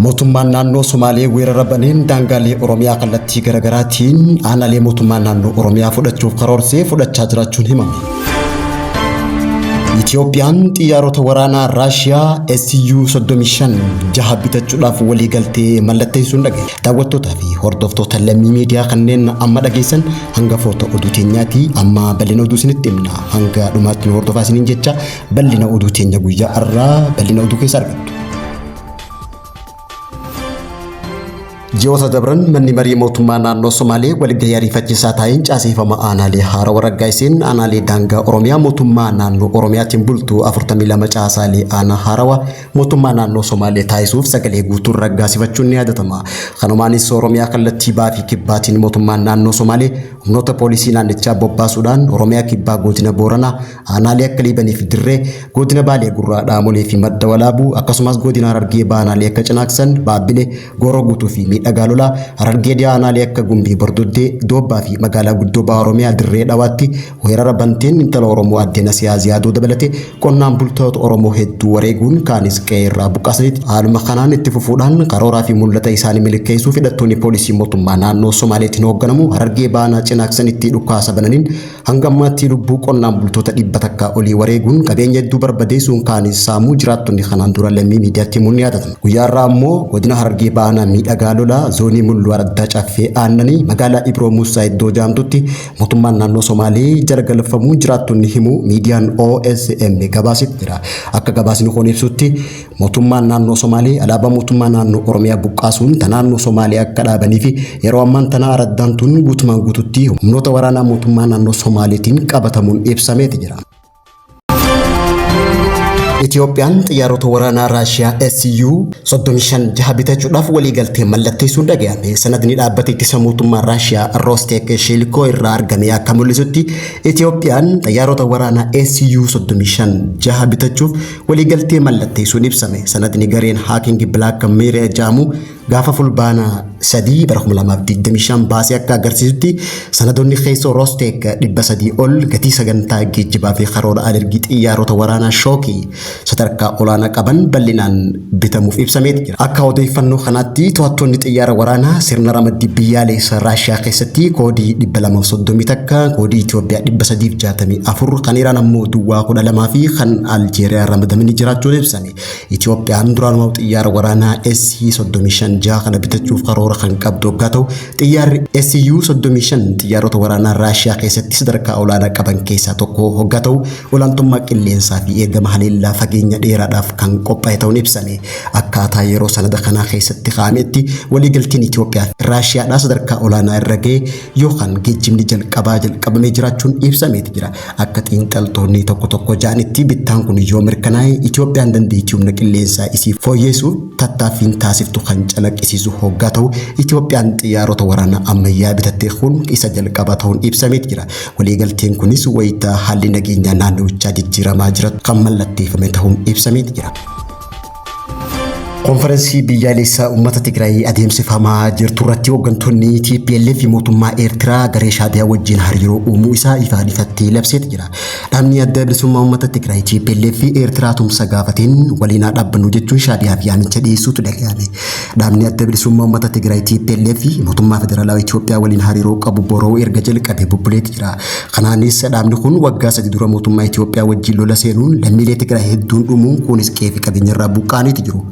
mootummaan naannoo Somaalee weerara baneen daangaalee Oromiyaa kallattii garaagaraatiin aanaalee mootummaan naannoo Oromiyaa fudhachuuf karoorsee fudhachaa jiraachuun himame. Itiyoophiyaan xiyyaarota waraanaa Raashiyaa Su-35 bitachuudhaaf walii galtee mallatteessuun dhagaye. Daawwattootaa fi hordoftoota lammii miidiyaa kanneen amma dhageessan hangafoota oduu teenyaati. Amma bal'ina oduu isinitti himna. Hanga dhumaatti nu hordofaa isiniin jecha bal'ina oduu teenya guyyaa har'aa bal'ina oduu keessa argattu. Ji'oota dabran manni marii mootummaa naannoo Somaalee walgahii ariifachiisaa taa'een caaseffama aanaalee Haarawaa raggaasiseen aanaalee daangaa Oromiyaa mootummaa naannoo Oromiyaatiin bultu 42 caasaalee aanaa Haarawaa mootummaa naannoo Somaalee taasisuuf sagalee guutuun raggaasifachuun ni yaadatama. Kanumaanis Oromiyaa kallattii baa fi kibbaatiin mootummaan naannoo Somaalee humnoota poolisii naannichaa bobbaasuudhaan Oromiyaa kibbaa godina Booranaa aanaalee akka Liibanii fi Dirree godina Baalee Gurraa Dhaamolee fi Madda Walaabuu akkasumas godina Harargee aanaalee akka Cinaaksan Baabbilee Gooroo guutuu fi Dhagaalolaa Harargee aanaalee akka Gumbii Bordoddee Doobbaa fi magaalaa guddoo Baa Oromiyaa Dirree Dhawaatti weerara banteen intala Oromoo Addee Nasiyaa Ziyaadoo dabalatee qonnaan bultoota Oromoo hedduu wareeguun kaanis qe'ee irraa buqqaasaniiti. Haaluma kanaan itti fufuudhaan karooraa fi mul'ata isaanii milkeessuuf hidhattoonni poolisii mootummaa naannoo Somaaleetiin hoogganamu Harargee Baanaa Cinaaksanitti dhukaasa bananiin hanga ammaatti lubbuu qonnaan bultoota 100 olii wareeguun qabeenya hedduu barbadeessuun kaanis saamuu jiraattonni kanaan dura lammii miidiyaatti himuun ni yaadatama. Guyyaa irraa immoo godina Harargee Baanaa miidhagaa lolaa zoonii mullu araddaa caffee aannanii magaalaa Ibroo Muusaa iddoo jaamtutti mootummaan naannoo Somaalee jala galfamuu jiraattonni himu miidiyaan OSM gabaasitti jira. Akka gabaasni kun ibsutti mootummaan naannoo Somaalee alaabaa mootummaa naannoo Oromiyaa buqqaasuun naannoo Somaalee akka dhaabanii fi yeroo ammaan tana araddaan tun guutumaan guututti humnoota waraanaa mootummaa naannoo Somaaleetiin qabatamuun ibsameeti jira. Itiyoophiyaan xiyyaarota waraanaa Raashiyaa Su-35 bitachuudhaaf walii galtee mallatteessuun dhaga'ame. Sanadni dhaabbata ittisa mootummaa Raashiyaa Roostek Shiilkoo irraa argame akka mul'isutti Itiyoophiyaan xiyyaarota waraanaa Su-35 bitachuuf walii galtee mallatteessuun ibsame. Sanadni gareen Haaking Black Mirror jedhamu gaafa fulbaana 3 bara 2025 baasee akka agarsiisutti sanadoonni keessoo Roostek 300 ol gatii sagantaa geejjibaa fi karoora alergii xiyyaarota waraanaa shookii sadarkaa olaanaa qaban bal'inaan bitamuuf ibsameeti jira. Akka odeeffannoo kanaatti to'attoonni xiyyaara waraanaa sirna ramaddii biyyaalessa Raashiyaa keessatti koodii 231 koodii Itoophiyaa 364 kan Iraan ammoo duwwaa 12 fi kan Aljeeriyaa ramadamanii jiraachuun ibsame. Itoophiyaan duraanuu xiyyaara waraanaa Su-35 kana bitachuuf karoora kan qabdu waggaa ta'u xiyyaarri Su-35 xiyyaarota waraanaa Raashiyaa keessatti sadarkaa olaanaa qaban keessaa tokko waggaa ta'u olaantummaa qilleensaa fi eegama haleellaa fageenya dheeraadhaaf kan qophaa'e ta'uun ibsame. Akkaataa yeroo sanada kanaa keessatti kaa'ametti waliigalteen Itoophiyaa fi Raashiyaadhaa sadarkaa olaanaa irra ga'e yookaan geejjibni jalqabamee jiraachuun ibsameeti jira. Akka xiinxaltoonni tokko jedhanitti bittaan kun yoo mirkanaa'e Itoophiyaan dandeettii humna qilleensaa isii fooyyessuuf tattaaffiin taasiftu kan calaqqisiisu hoggaa ta'u Itoophiyaan xiyyaarota waraanaa ammayyaa bitattee kun isa jalqaba ta'uun ibsameeti jira. Waliigalteen kunis wayitaa haalli nageenyaa naannawichaa jijjiiramaa jiratu kan mallatteeffame ta'uun ibsameeti jira. Konferensii biyyaalessaa uummata Tigraay adeemsifamaa jirtu irratti hooggantoonni TPLF fi mootummaa Eertiraa garee Shaabiyaa wajjin hariiroo uumuu isaa ifaatti labseeti jira. Dhaabni adda bilisummaa uummata Tigraay TPLF fi Eertiraa tumsa gaafateen waliin dhaabbannu jechuun Shaabiyaaf yaamicha dhiyeessuutu dhaga'ame. Dhaabni adda bilisummaa uummata Tigraay TPLF fi mootummaa federaalaa Itoophiyaa waliin hariiroo qabu boroo erga jalqabee bubbuleeti jira. Kanaanis dhaabni kun waggaa 3 dura mootummaa Itoophiyaa wajjin lola seenuun lammiilee Tigraay hedduun dhumuun kunis qe'ee fi qabeenyarraa buqqaaniiti jiru.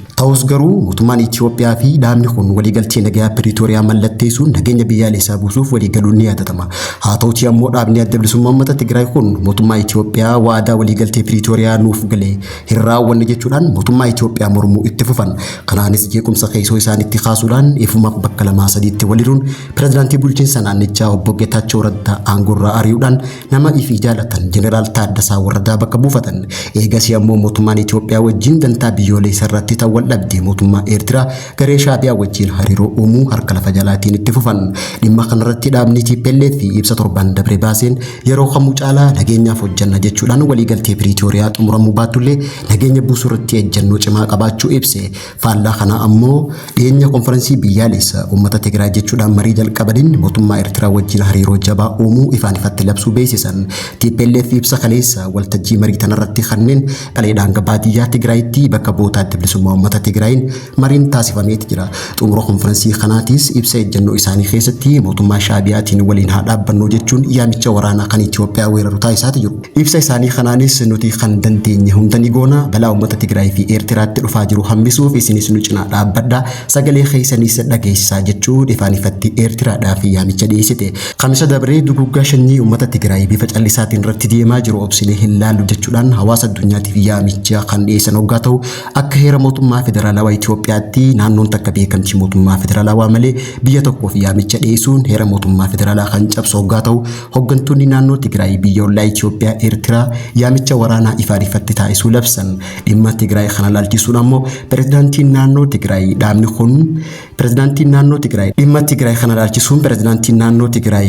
Garuu mootummaan Itoophiyaa fi dhaabni kun waliigaltee nagaa Piriitooriyaa mallatteessuun nageenya biyyaalessaa buusuuf waliigaluun ni yaadatama. Haa ta'uutii ammoo dhaabni adda bilisummaa uummata Tigraay kun mootummaa Itoophiyaa waadaa waliigaltee Piriitooriyaa nuuf galee hin raawwanne jechuudhaan mootummaa Itoophiyaa mormuu itti fufan. Kanaanis jeequmsa keessoo isaanitti kaasuudhaan ifumaaf bakka 2-3tti waliiruun pirezidaantii bulchiinsa naannichaa obbo Geetaachoo Raddaa aangorraa ari'uudhaan nama ifii jaalatan Jeneraal Taaddasaa Warradaa bakka buufatan. Eegasii ammoo mootummaan Itoophiyaa wajjin dantaa biyyoolessaa irratti ta'uu dhabde. yaaddee mootummaa Eertiraa garee Shaabiyaa wajjin hariiroo uumuu harka lafa jalaatiin itti fufan. Dhimma kanarratti dhaabni TPLF fi ibsa torban dabre baaseen yeroo kamuu caalaa nageenyaaf hojjanna jechuudhaan waliigaltee Piriitooriyaa xumuramuu baatullee nageenya buusuu irratti ejjennoo cimaa qabaachuu ibse. Faallaa kana ammoo dhiyeenya konferensii biyyaalessa uummata Tigraay jechuudhaan marii jalqabaniin mootummaa Eertiraa wajjin hariiroo jabaa uumuu ifaan ifatti labsuu beeksisan. TPLF ibsa kaleessa waltajjii marii tanarratti kanneen qaleedhaan baadiyyaa Tigraayitti bakka bootaatti bilisummaa uummata Tigraayin mariin taasifamee jira. Xumura konferensii kanaatis ibsa ejjennoo isaanii keessatti mootummaa Shaabiyaatiin waliin haa dhaabbannoo jechuun yaamicha waraanaa kan Itoophiyaa weeraru taasisaa jiru. Ibsa isaanii kanaanis nuti kan dandeenye hunda ni goona, balaa uummata Tigraay fi Eertiraatti dhufaa jiru hambisuuf isinis nu cinaa dhaabbadhaa, sagalee keessanis dhageessisaa jechuun ifaan ifatti Eertiraadhaaf yaamicha dhiyeessite. Kamisa dabree duguggaa shanyii uummata Tigraay bifa callisaatiin irratti deemaa jiru obsilee hin laallu jechuudhaan hawaasa addunyaatiif yaamicha kan dhiyeessan hoggaa ta'u, akka heera mootummaa federaalawaa Itoophiyaatti naannoon takka beekamtii mootummaa federaalawaa malee biyya tokkoof yaamicha dhiyeessuun heera mootummaa federaalaa kan cabsu hoggaa ta'u, hoggantoonni naannoo Tigraay biyya ollaa Itoophiyaa Eertiraa yaamicha waraanaa ifaan ifatti taasisuu labsan. Dhimma Tigraay kana laalchisuun ammoo pirezidaantiin naannoo Tigraay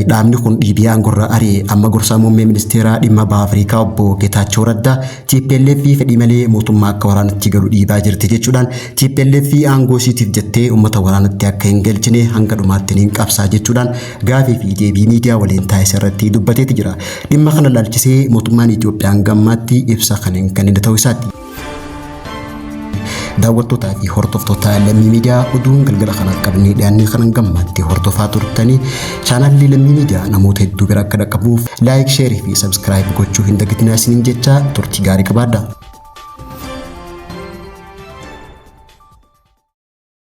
dhaabni kun dhiibee aangorra ari'e amma gorsaa muummee ministeeraa dhimma baha Afrikaa obbo Geetaachoo Raddaa TPLF fedhii malee mootummaa akka waraanatti galu dhiibaa jirti jechuudhaan TPLF aangoo isiitiif jettee uummata waraanatti akka hin galchine hanga dhumaatti ni qabsaa jechuudhaan gaafii fi deebii miidiyaa waliin taasise irratti dubbateeti jira. Dhimma kana laalchisee mootummaan Itoophiyaa gammaatti ibsa kan hin kennine ta'uu isaati. Daawwattootaa fi hordoftoota Lammii Miidiyaa oduun galgala kana qabnee dhiyaannee kan gammaatti hordofaa turtanii chaanaalii Lammii Miidiyaa namoota hedduu bira akka dhaqqabuuf laayik, sheerii fi sabskiraayib gochuu hin dagatinaa isiniin jecha turtii gaarii qabaadhaa.